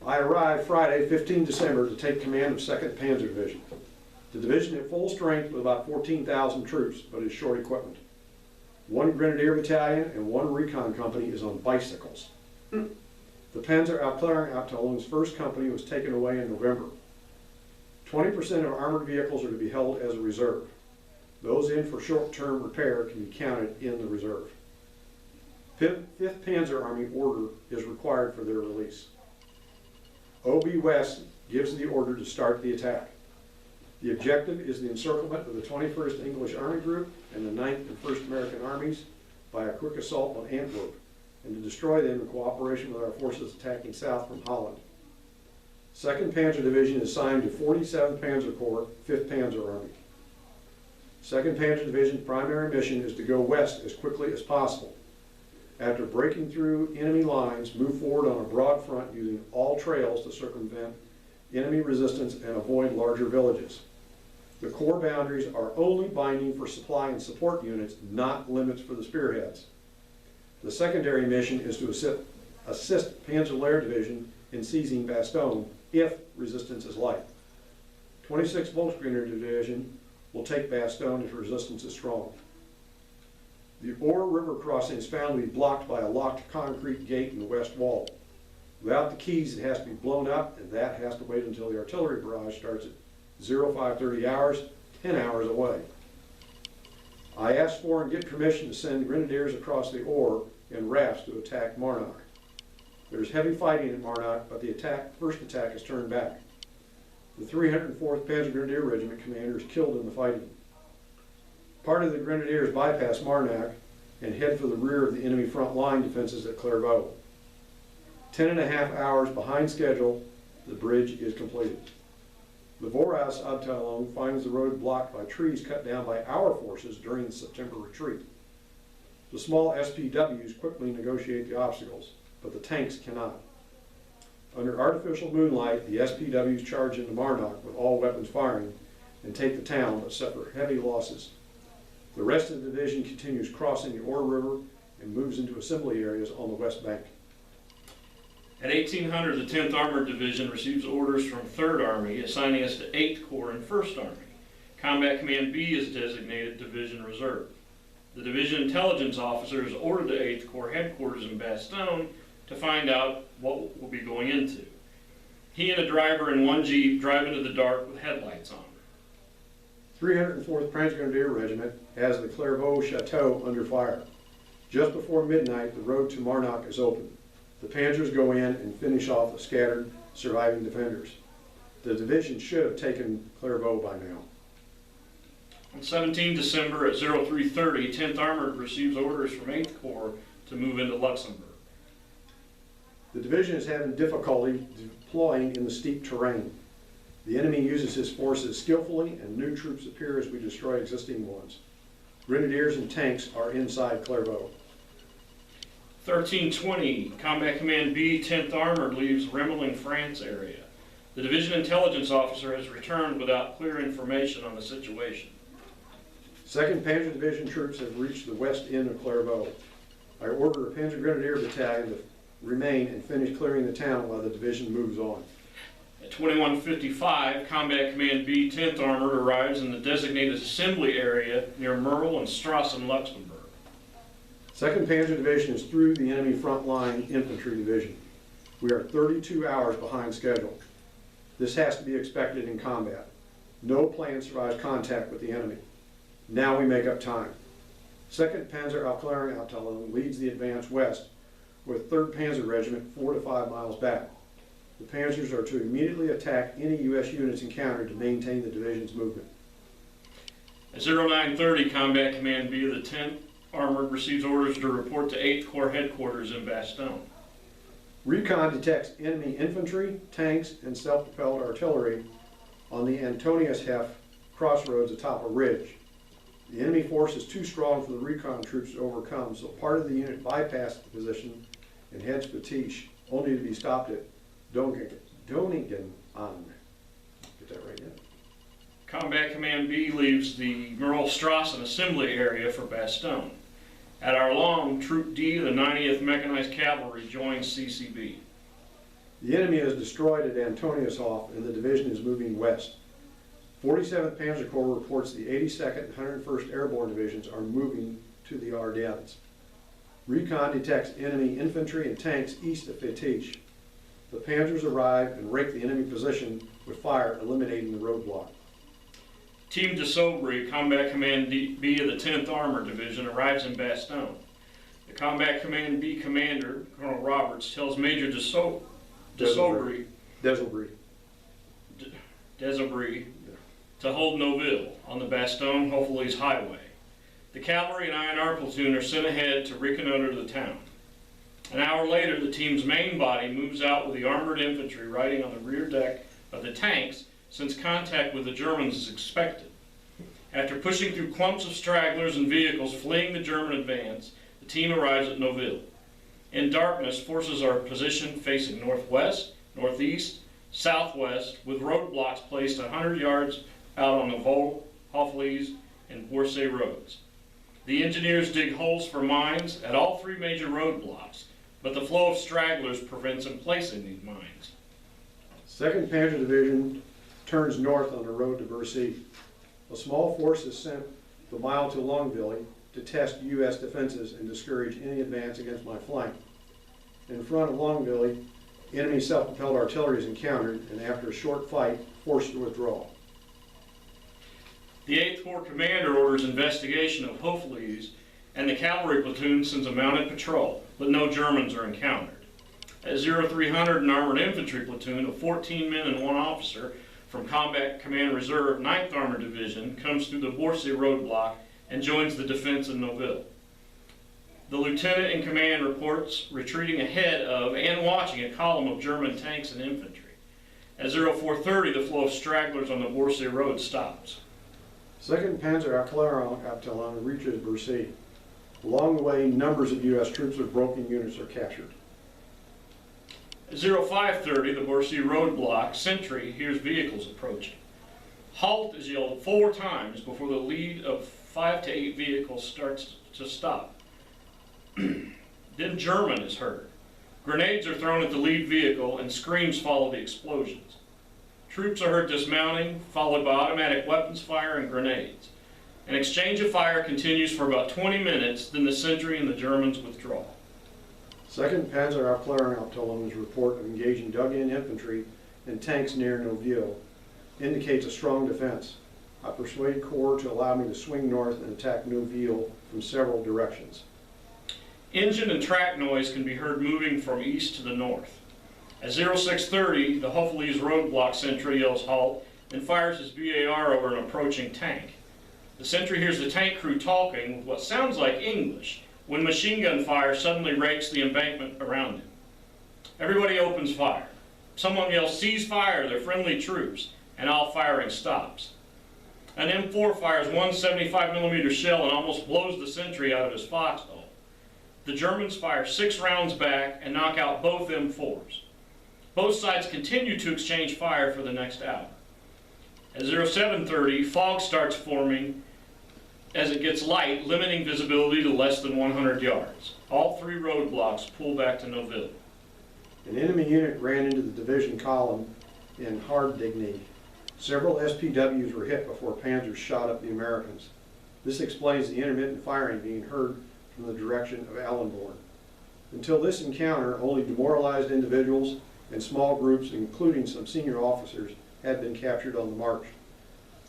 I arrived Friday, 15 December, to take command of 2nd Panzer Division. The division at full strength with about 14,000 troops, but is short equipment. 1 Grenadier Battalion and 1 Recon Company is on bicycles. The Panzer Abteilung's 1st company was taken away in November. 20% of armored vehicles are to be held as a reserve. Those in for short-term repair can be counted in the reserve. 5th Panzer Army order is required for their release. OB West gives the order to start the attack. The objective is the encirclement of the 21st English Army Group and the 9th and 1st American Armies by a quick assault on Antwerp, and to destroy them in cooperation with our forces attacking south from Holland. 2nd Panzer Division is assigned to 47th Panzer Corps, 5th Panzer Army. 2nd Panzer Division's primary mission is to go west as quickly as possible. After breaking through enemy lines, move forward on a broad front using all trails to circumvent enemy resistance and avoid larger villages. The Corps boundaries are only binding for supply and support units, not limits for the spearheads. The secondary mission is to assist Panzer Division in seizing Bastogne if resistance is light. 26th Volksgrenadier Division will take Bastogne if resistance is strong. The Ore River crossing is found to be blocked by a locked concrete gate in the west wall. Without the keys, it has to be blown up, and that has to wait until the artillery barrage starts at 0530 hours, 10 hours away. I asked for and get permission to send grenadiers across the Ore in rafts to attack Marnock. There's heavy fighting at Marnock, but the first attack is turned back. The 304th Panzer Grenadier Regiment commander is killed in the fighting. Part of the Grenadiers bypass Marnock and head for the rear of the enemy front line defenses at Clairvaux. 10.5 hours behind schedule, the bridge is completed. The Voraus Abteilung finds the road blocked by trees cut down by our forces during the September retreat. The small SPWs quickly negotiate the obstacles, but the tanks cannot. Under artificial moonlight, the SPWs charge into Marnock with all weapons firing and take the town, but suffer heavy losses. The rest of the division continues crossing the Ore River and moves into assembly areas on the west bank. At 1800, the 10th Armored Division receives orders from 3rd Army, assigning us to 8th Corps and 1st Army. Combat Command B is designated Division Reserve. The Division Intelligence Officer is ordered to 8th Corps headquarters in Bastogne to find out what we'll be going into. He and a driver in one Jeep drive into the dark with headlights on. 304th Panzer Grenadier Regiment has the Clairvaux Chateau under fire. Just before midnight, the road to Marnock is open. The Panzers go in and finish off the scattered surviving defenders. The division should have taken Clairvaux by now. On 17 December at 0330, 10th Armored receives orders from 8th Corps to move into Luxembourg. The division is having difficulty deploying in the steep terrain. The enemy uses his forces skillfully, and new troops appear as we destroy existing ones. Grenadiers and tanks are inside Clairvaux. 1320, Combat Command B, 10th Armored leaves Remeling, France area. The Division Intelligence Officer has returned without clear information on the situation. 2nd Panzer Division troops have reached the west end of Clairvaux. I order a Panzer Grenadier Battalion to remain and finish clearing the town while the division moves on. At 2155, Combat Command B, 10th Armored arrives in the designated assembly area near Merle and Strassen, Luxembourg. 2nd Panzer Division is through the enemy front line infantry division. We are 32 hours behind schedule. This has to be expected in combat. No plane survives contact with the enemy. Now we make up time. 2nd Panzer Abteilung leads the advance west with 3rd Panzer Regiment 4 to 5 miles back. The Panzers are to immediately attack any U.S. units encountered to maintain the division's movement. At 0930, Combat Command B of the 10th Armored receives orders to report to 8th Corps headquarters in Bastogne. Recon detects enemy infantry, tanks, and self-propelled artillery on the Antonius Hef crossroads atop a ridge. The enemy force is too strong for the recon troops to overcome, so part of the unit bypassed the position and heads for Tiche, only to be stopped at Doningen. Get that right yet? Combat Command B leaves the Merle-Strassen assembly area for Bastogne. At Arlon, Troop D, the 90th Mechanized Cavalry, joins CCB. The enemy is destroyed at Antoniushof and the division is moving west. 47th Panzer Corps reports the 82nd and 101st Airborne Divisions are moving to the Ardennes. Recon detects enemy infantry and tanks east of Fetiche. The Panzers arrive and rake the enemy position with fire, eliminating the roadblock. Team de Sobry, Combat Command B of the 10th Armored Division, arrives in Bastogne. The Combat Command B commander, Colonel Roberts, tells Major de Sobry to hold Noville on the Bastogne-Houffalize highway. The cavalry and INR platoon are sent ahead to reconnoiter the town. An hour later, the team's main body moves out with the armored infantry riding on the rear deck of the tanks, since contact with the Germans is expected. After pushing through clumps of stragglers and vehicles fleeing the German advance, the team arrives at Noville. In darkness, forces are positioned facing northwest, northeast, southwest, with roadblocks placed 100 yards out on the Noville, Houffalize, and Bourset roads. The engineers dig holes for mines at all three major roadblocks, but the flow of stragglers prevents them placing these mines. 2nd Panzer Division turns north on the road to Bercy. A small force is sent the mile to Longueville to test U.S. defenses and discourage any advance against my flank. In front of Longueville, enemy self-propelled artillery is encountered and after a short fight, forced to withdraw. The 8th Corps commander orders investigation of Houffalize, and the cavalry platoon sends a mounted patrol, but no Germans are encountered. At 0300, an armored infantry platoon of 14 men and 1 officer from Combat Command Reserve 9th Armored Division comes through the Bourset roadblock and joins the defense in Noville. The lieutenant in command reports retreating ahead of and watching a column of German tanks and infantry. At 0430, the flow of stragglers on the Bourset road stops. 2nd Panzer Artillerie reaches Bercy. Along the way, numbers of U.S. troops with broken units are captured. At 0530, the Bourset roadblock sentry hears vehicles approaching. Halt is yelled 4 times before the lead of 5 to 8 vehicles starts to stop. Then German is heard. Grenades are thrown at the lead vehicle and screams follow the explosions. Troops are heard dismounting, followed by automatic weapons fire and grenades. An exchange of fire continues for about 20 minutes, then the sentry and the Germans withdraw. 2nd Panzer Artillerien's report of engaging dug-in infantry and tanks near Noville indicates a strong defense. I persuade Corps to allow me to swing north and attack Noville from several directions. Engine and track noise can be heard moving from east to the north. At 0630, the Houffalize roadblock sentry yells halt and fires his BAR over an approaching tank. The sentry hears the tank crew talking with what sounds like English when machine gun fire suddenly rakes the embankment around him. Everybody opens fire. Someone yells, "Cease fire, they're friendly troops," and all firing stops. An M4 fires one 75mm shell and almost blows the sentry out of his foxhole. The Germans fire 6 rounds back and knock out both M4s. Both sides continue to exchange fire for the next hour. At 0730, fog starts forming as it gets light, limiting visibility to less than 100 yards. All 3 roadblocks pull back to Noville. An enemy unit ran into the division column in Hardigny. Several SPWs were hit before Panzers shot up the Americans. This explains the intermittent firing being heard from the direction of Allenborn. Until this encounter, only demoralized individuals and small groups, including some senior officers, had been captured on the march.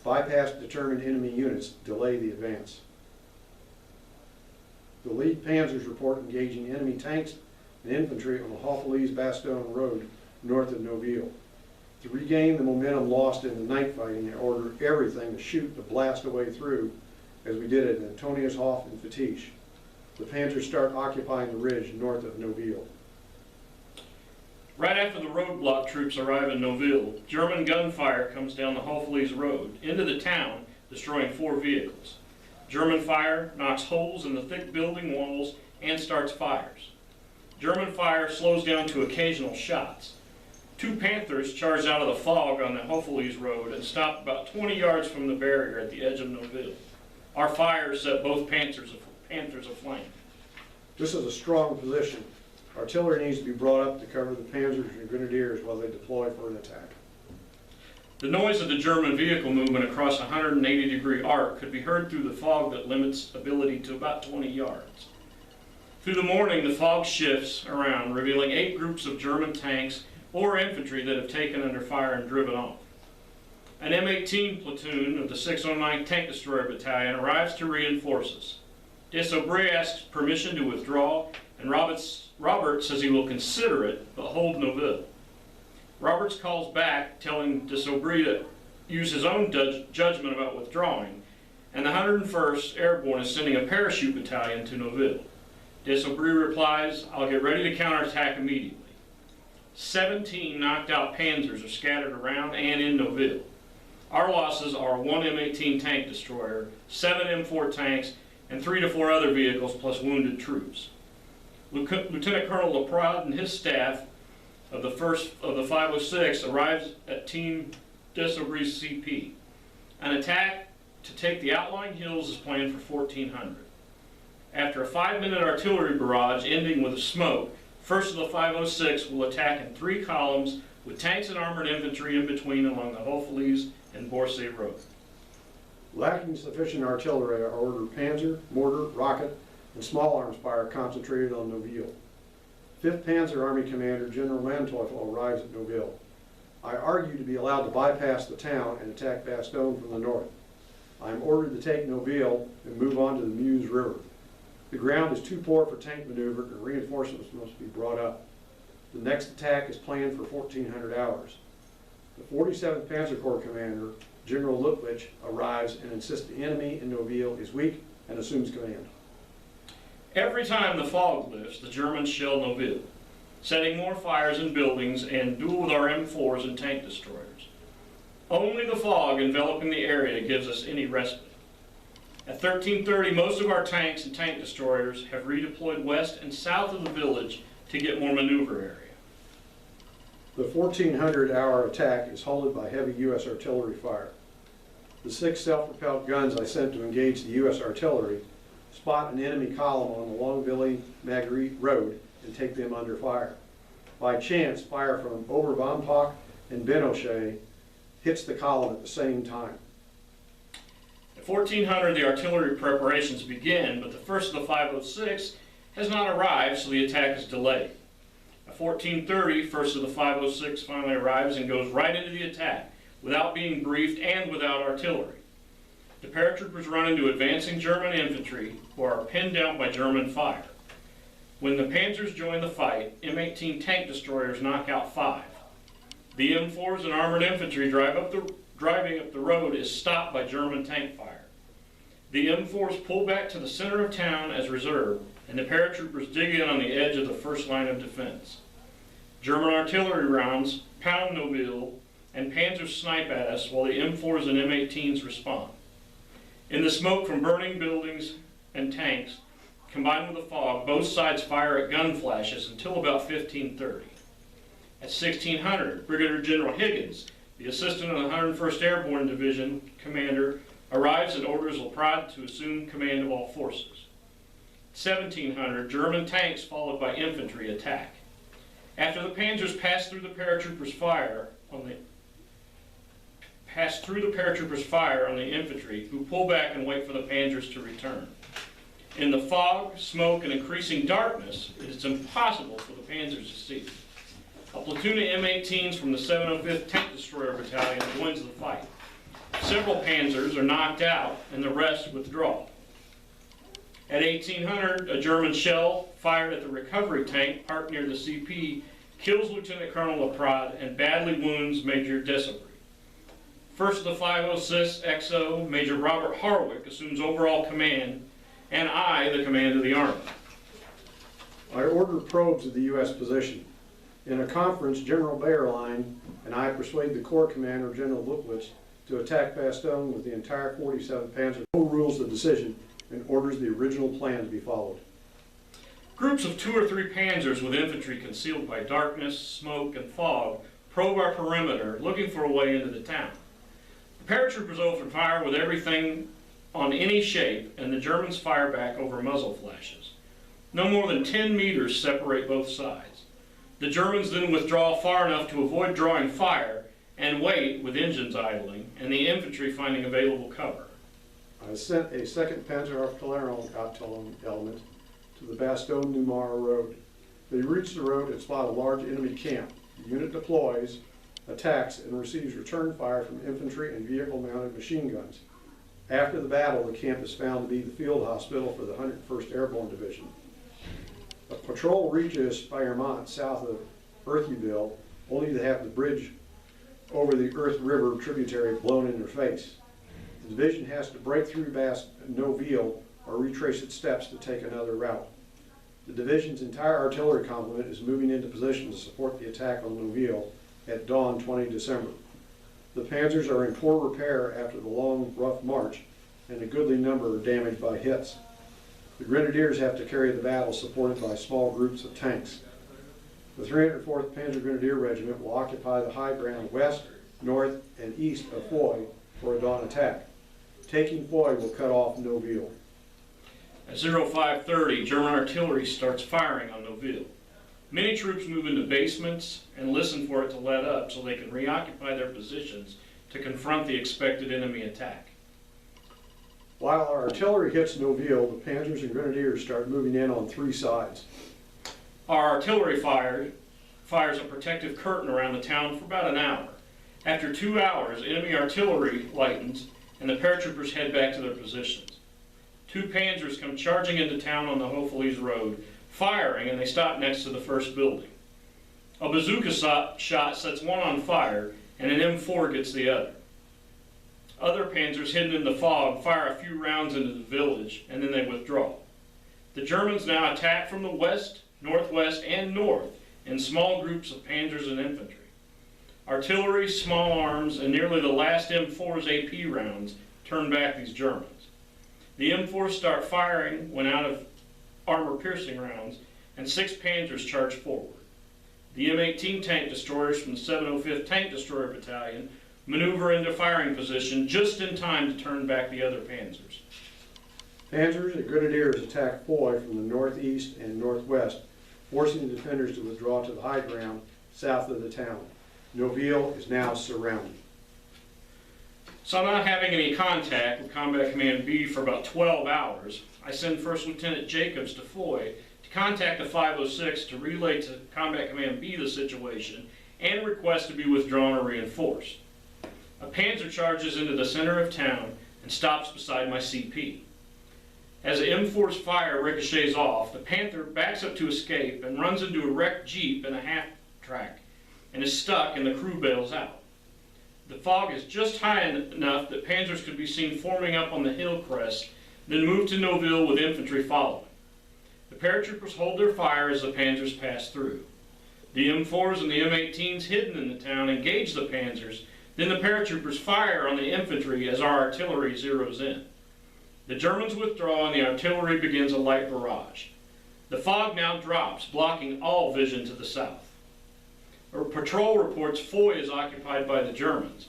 Bypassed determined enemy units delay the advance. The lead Panzers report engaging enemy tanks and infantry on the Houffalize-Bastogne road north of Noville. To regain the momentum lost in the night fighting, they ordered everything to shoot to blast a way through, as we did at Antoniushof and Fetiche. The Panzers start occupying the ridge north of Noville. Right after the roadblock troops arrive in Noville, German gunfire comes down the Houffalize road into the town, destroying 4 vehicles. German fire knocks holes in the thick building walls and starts fires. German fire slows down to occasional shots. 2 Panthers charged out of the fog on the Houffalize road and stopped about 20 yards from the barrier at the edge of Noville. Our fire set both Panthers aflame. This is a strong position. Artillery needs to be brought up to cover the panzers and grenadiers while they deploy for an attack. The noise of the German vehicle movement across a 180-degree arc could be heard through the fog that limits ability to about 20 yards. Through the morning, the fog shifts around, revealing 8 groups of German tanks or infantry that have taken under fire and driven off. An M18 platoon of the 609th Tank Destroyer Battalion arrives to reinforce us. Desaubry asks permission to withdraw, and Robert says he will consider it, but hold Noville. Roberts calls back, telling Desaubry to use his own judgment about withdrawing, and the 101st Airborne is sending a parachute battalion to Noville. Desaubry replies, "I'll get ready to counterattack immediately." 17 knocked out panzers are scattered around and in Noville. Our losses are 1 M18 tank destroyer, 7 M4 tanks, and 3 to 4 other vehicles plus wounded troops. Lieutenant Colonel Laprade and his staff of the 506 arrives at Team Desaubry's CP. An attack to take the outlying hills is planned for 1400. After a 5-minute artillery barrage ending with a smoke, 1st of the 506 will attack in 3 columns with tanks and armored infantry in between along the Hofelies and Borsay Road. Lacking sufficient artillery are ordered panzer, mortar, rocket, and small arms fire concentrated on Noville. 5th Panzer Army Commander General Manteuffel arrives at Noville. I argue to be allowed to bypass the town and attack Bastogne from the north. I am ordered to take Noville and move on to the Meuse River. The ground is too poor for tank maneuver and reinforcements must be brought up. The next attack is planned for 1400 hours. The 47th Panzer Corps Commander, General Lutwich, arrives and insists the enemy in Noville is weak and assumes command. Every time the fog lifts, the Germans shell Noville, setting more fires in buildings and duel with our M4s and tank destroyers. Only the fog enveloping the area gives us any respite. At 13:30, most of our tanks and tank destroyers have redeployed west and south of the village to get more maneuver area. The 1400-hour attack is halted by heavy U.S. artillery fire. The 6 self-propelled guns I sent to engage the U.S. artillery spot an enemy column on the Longvilly-Magritte Road and take them under fire. By chance, fire from Oberbompach and Benochet hits the column at the same time. At 1400, the artillery preparations begin, but the 1st of the 506 has not arrived, so the attack is delayed. At 1430, 1st of the 506 finally arrives and goes right into the attack, without being briefed and without artillery. The paratroopers run into advancing German infantry, who are pinned down by German fire. When the panzers join the fight, M18 tank destroyers knock out 5. The M4s and armored infantry driving up the road is stopped by German tank fire. The M4s pull back to the center of town as reserve, and the paratroopers dig in on the edge of the first line of defense. German artillery rounds pound Noville, and panzers snipe at us while the M4s and M18s respond. In the smoke from burning buildings and tanks, combined with the fog, both sides fire at gun flashes until about 1530. At 1600, Brigadier General Higgins, the assistant of the 101st Airborne Division commander, arrives and orders Laprade to assume command of all forces. 1700, German tanks followed by infantry attack. After the panzers pass through the paratroopers' fire on the infantry, who pull back and wait for the panzers to return. In the fog, smoke, and increasing darkness, it is impossible for the panzers to see. A platoon of M18s from the 705th Tank Destroyer Battalion joins the fight. Several panzers are knocked out, and the rest withdraw. At 1800, a German shell fired at the recovery tank parked near the CP kills Lieutenant Colonel Laprade and badly wounds Major Desaubry. 1st of the 506 XO, Major Robert Harwick assumes overall command, and I the command of the Army. I ordered probes of the U.S. position. In a conference, General Bayerlein and I persuade the Corps Commander, General Lutwich, to attack Bastogne with the entire 47th Panzer. Overrules the decision and orders the original plan to be followed. Groups of 2 or 3 panzers with infantry concealed by darkness, smoke, and fog probe our perimeter, looking for a way into the town. The paratroopers open fire with everything on any shape, and the Germans fire back over muzzle flashes. No more than 10 meters separate both sides. The Germans then withdraw far enough to avoid drawing fire and wait with engines idling and the infantry finding available cover. I sent a 2nd Panzerartillerie element to the Bastogne-Numar road. They reach the road and spot a large enemy camp. The unit deploys, attacks, and receives return fire from infantry and vehicle-mounted machine guns. After the battle, the camp is found to be the field hospital for the 101st Airborne Division. A patrol reaches Spearhead south of Earthyville, only to have the bridge over the Earth River tributary blown in their face. The division has to break through Noville or retrace its steps to take another route. The division's entire artillery complement is moving into position to support the attack on Noville at dawn 20 December. The panzers are in poor repair after the long, rough march, and a goodly number are damaged by hits. The Grenadiers have to carry the battle supported by small groups of tanks. The 304th Panzer Grenadier Regiment will occupy the high ground west, north, and east of Foy for a dawn attack. Taking Foy will cut off Noville. At 0530, German artillery starts firing on Noville. Many troops move into basements and listen for it to let up so they can reoccupy their positions to confront the expected enemy attack. While our artillery hits Noville, the Panzers and Grenadiers start moving in on 3 sides. Our artillery fires a protective curtain around the town for about an hour. After 2 hours, enemy artillery lightens and the paratroopers head back to their positions. 2 panzers come charging into town on the Hofelies Road, firing, and they stop next to the first building. A bazooka shot sets one on fire, and an M4 gets the other. Other panzers hidden in the fog fire a few rounds into the village, and then they withdraw. The Germans now attack from the west, northwest, and north in small groups of panzers and infantry. Artillery, small arms, and nearly the last M4's AP rounds turn back these Germans. The M4s start firing when out of armor-piercing rounds, and 6 panzers charge forward. The M18 tank destroyers from the 705th Tank Destroyer Battalion maneuver into firing position just in time to turn back the other panzers. Panzers and Grenadiers attack Foy from the northeast and northwest, forcing the defenders to withdraw to the high ground south of the town. Noville is now surrounded. So not having any contact with Combat Command B for about 12 hours, I send First Lieutenant Jacobs to Foy to contact the 506 to relay to Combat Command B the situation and request to be withdrawn or reinforced. A panzer charges into the center of town and stops beside my CP. As the M4's fire ricochets off, the Panther backs up to escape and runs into a wrecked Jeep in a half-track and is stuck and the crew bails out. The fog is just high enough that panzers could be seen forming up on the hill crest, then move to Noville with infantry following. The paratroopers hold their fire as the panzers pass through. The M4s and the M18s hidden in the town engage the panzers, then the paratroopers fire on the infantry as our artillery zeroes in. The Germans withdraw and the artillery begins a light barrage. The fog now drops, blocking all vision to the south. A patrol reports Foy is occupied by the Germans.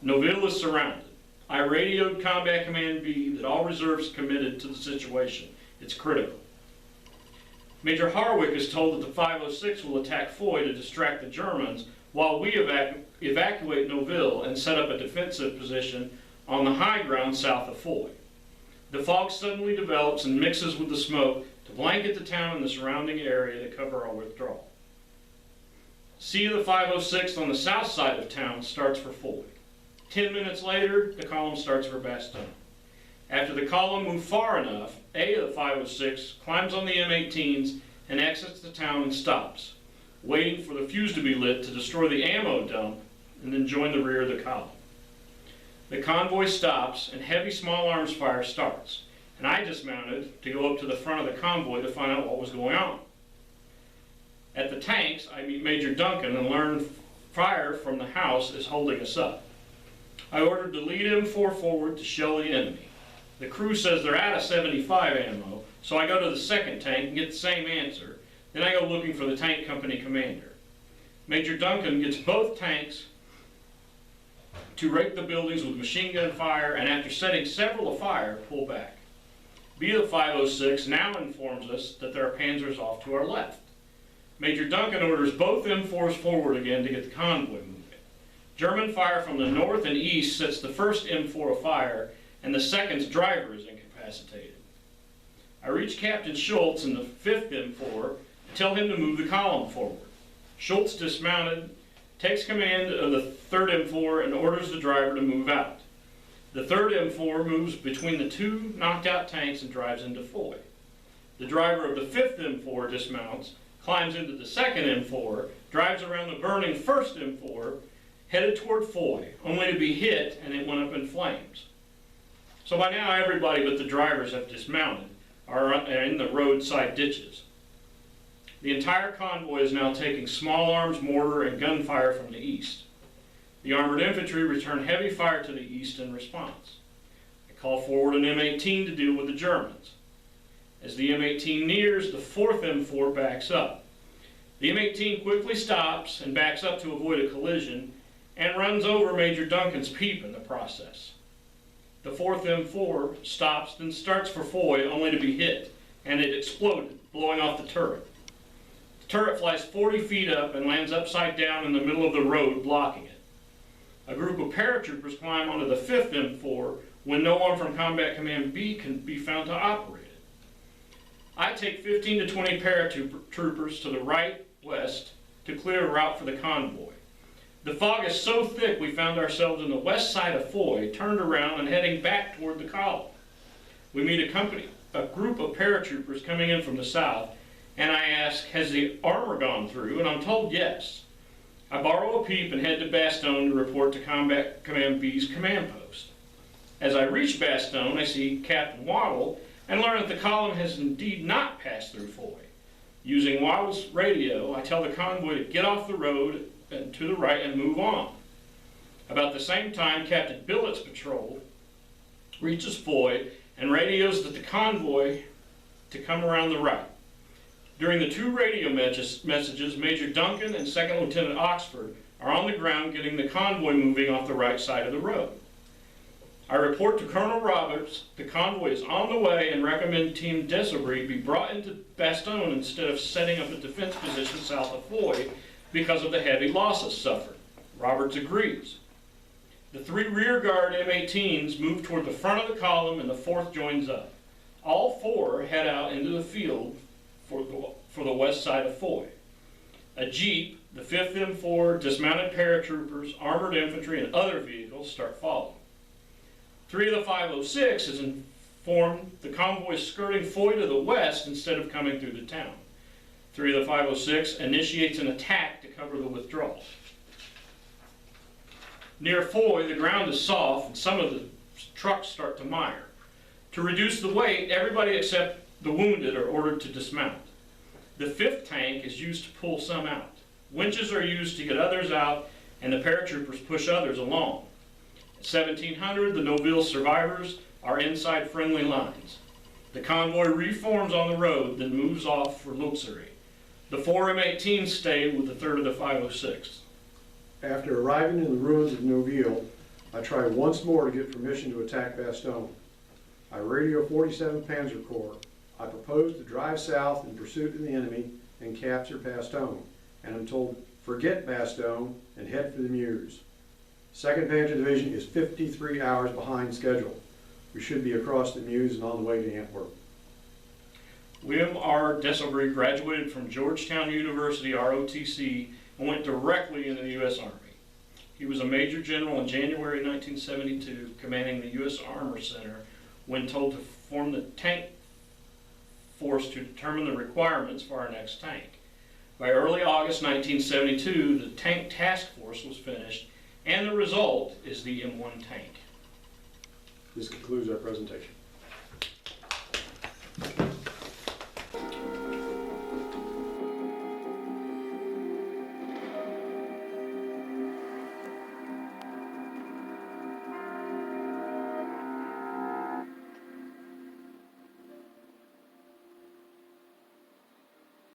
Noville is surrounded. I radioed Combat Command B that all reserves committed to the situation. It's critical. Major Harwick is told that the 506 will attack Foy to distract the Germans while we evacuate Noville and set up a defensive position on the high ground south of Foy. The fog suddenly develops and mixes with the smoke to blanket the town and the surrounding area to cover our withdrawal. C of the 506 on the south side of town starts for Foy. 10 minutes later, the column starts for Bastogne. After the column moved far enough, A of the 506 climbs on the M18s and exits the town and stops, waiting for the fuse to be lit to destroy the ammo dump and then join the rear of the column. The convoy stops and heavy small arms fire starts, and I dismounted to go up to the front of the convoy to find out what was going on. At the tanks, I meet Major Duncan and learn fire from the house is holding us up. I ordered the lead M4 forward to shell the enemy. The crew says they're out of 75 ammo, so I go to the second tank and get the same answer. Then I go looking for the tank company commander. Major Duncan gets both tanks to rake the buildings with machine gun fire, and after setting several afire, pull back. B of the 506 now informs us that there are panzers off to our left. Major Duncan orders both M4s forward again to get the convoy moving. German fire from the north and east sets the first M4 afire, and the second's driver is incapacitated. I reach Captain Schultz in the 5th M4 and tell him to move the column forward. Schultz dismounted, takes command of the 3rd M4 and orders the driver to move out. The 3rd M4 moves between the two knocked out tanks and drives into Foy. The driver of the 5th M4 dismounts, climbs into the 2nd M4, drives around the burning 1st M4, headed toward Foy, only to be hit and it went up in flames. So by now everybody but the drivers have dismounted, are in the roadside ditches. The entire convoy is now taking small arms, mortar, and gunfire from the east. The armored infantry return heavy fire to the east in response. I call forward an M18 to deal with the Germans. As the M18 nears, the 4th M4 backs up. The M18 quickly stops and backs up to avoid a collision and runs over Major Duncan's peep in the process. The 4th M4 stops, then starts for Foy, only to be hit, and it exploded, blowing off the turret. The turret flies 40 feet up and lands upside down in the middle of the road, blocking it. A group of paratroopers climb onto the 5th M4 when no one from Combat Command B can be found to operate it. I take 15 to 20 paratroopers to the right, west, to clear a route for the convoy. The fog is so thick we found ourselves on the west side of Foy, turned around and heading back toward the column. We meet a group of paratroopers coming in from the south, and I ask, has the armor gone through? And I'm told yes. I borrow a peep and head to Bastogne to report to Combat Command B's command post. As I reach Bastogne, I see Captain Waddle and learn that the column has indeed not passed through Foy. Using Waddle's radio, I tell the convoy to get off the road and to the right and move on. About the same time, Captain Billet's patrol reaches Foy and radios that the convoy to come around the right. During the two radio messages, Major Duncan and 2nd Lieutenant Oxford are on the ground getting the convoy moving off the right side of the road. I report to Colonel Roberts the convoy is on the way and recommend Team Desaubry be brought into Bastogne instead of setting up a defense position south of Foy because of the heavy losses suffered. Roberts agrees. The 3 rearguard M18s move toward the front of the column and the 4th joins up. All 4 head out into the field for the west side of Foy. A jeep, the 5th M4, dismounted paratroopers, armored infantry, and other vehicles start following. 3 of the 506 is informed the convoy is skirting Foy to the west instead of coming through the town. 3 of the 506 initiates an attack to cover the withdrawal. Near Foy, the ground is soft and some of the trucks start to mire. To reduce the weight, everybody except the wounded are ordered to dismount. The 5th tank is used to pull some out. Winches are used to get others out, and the paratroopers push others along. At 1700, the Noville survivors are inside friendly lines. The convoy reforms on the road, then moves off for Luxeury. The 4 M18s stay with the 3rd of the 506. After arriving in the ruins of Noville, I try once more to get permission to attack Bastogne. I radio 47th Panzer Corps. I propose to drive south in pursuit of the enemy and capture Bastogne, and I'm told, forget Bastogne and head for the Meuse. 2nd Panzer Division is 53 hours behind schedule. We should be across the Meuse and on the way to Antwerp. William R. Desaubry graduated from Georgetown University, ROTC, and went directly into the U.S. Army. He was a Major General in January 1972, commanding the U.S. Armor Center, when told to form the tank force to determine the requirements for our next tank. By early August 1972, the tank task force was finished, and the result is the M1 tank. This concludes our presentation.